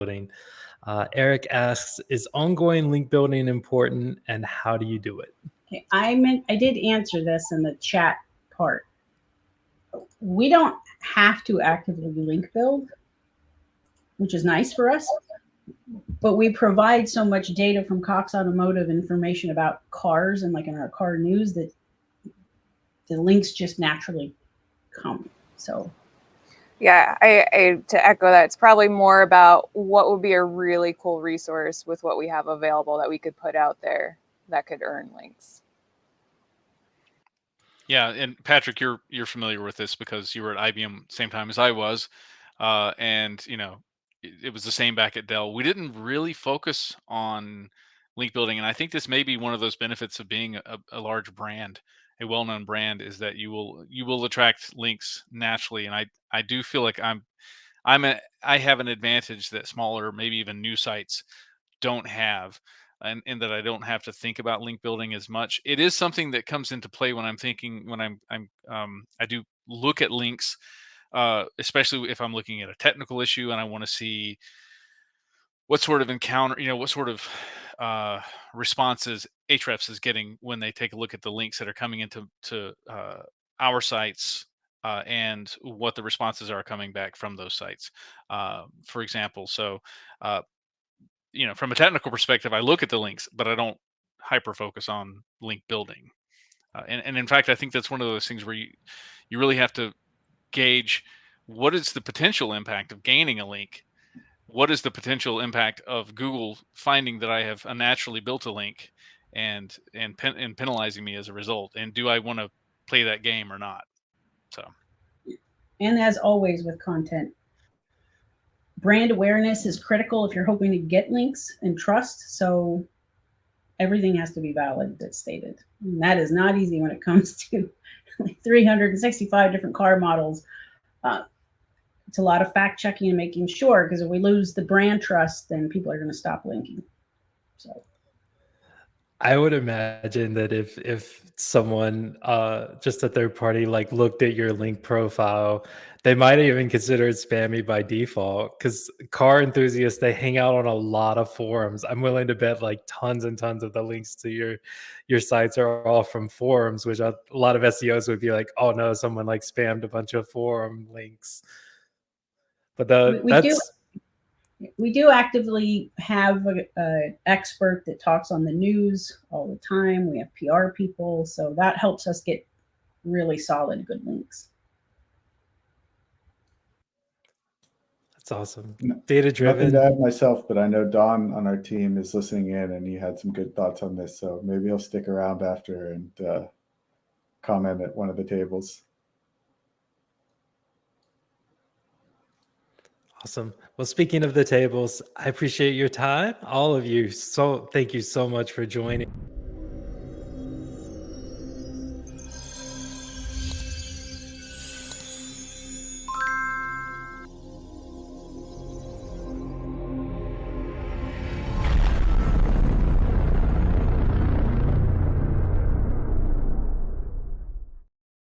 building. Eric asks, is ongoing link building important and how do you do it? Okay, I did answer this in the chat part. We don't have to actively link build, which is nice for us, but we provide so much data from Cox Automotive information about cars and like in our car news that the links just naturally come. So yeah, I to echo that, it's probably more about what would be a really cool resource with what we have available that we could put out there that could earn links. Yeah, and Patrick, you're familiar with this because you were at IBM same time as I was, and it was the same back at Dell. We didn't really focus on link building, and I think this may be one of those benefits of being a large brand, a well-known brand, is that you will attract links naturally. And I do feel like I have an advantage that smaller, maybe even new sites don't have, and in that I don't have to think about link building as much. It is something that comes into play when I'm thinking, when I do look at links, especially if I'm looking at a technical issue and I want to see what sort of encounter, what sort of responses Ahrefs is getting when they take a look at the links that are coming into our sites, and what the responses are coming back from those sites, for example. So from a technical perspective, I look at the links, but I don't hyper focus on link building. And in fact, I think that's one of those things where you really have to gauge what is the potential impact of gaining a link. What is the potential impact of Google finding that I have unnaturally built a link and penalizing me as a result? And do I want to play that game or not? So, and as always with content, brand awareness is critical if you're hoping to get links and trust. So everything has to be valid that's stated. And that is not easy when it comes to 365 different car models. It's a lot of fact checking and making sure, because if we lose the brand trust, then people are going to stop linking. So I would imagine that if someone, just a third party, like looked at your link profile, they might even consider it spammy by default, because car enthusiasts, they hang out on a lot of forums. I'm willing to bet like tons and tons of the links to your sites are all from forums, which a lot of SEOs would be like, oh no, someone like spammed a bunch of forum links. But we do actively have an expert that talks on the news all the time. We have PR people, so that helps us get really solid, good links. That's awesome. Data driven. Nothing to add myself, but I know Don on our team is listening in, and he had some good thoughts on this. So maybe he'll stick around after and comment at one of the tables. Awesome. Well, speaking of the tables, I appreciate your time, all of you. So thank you so much for joining.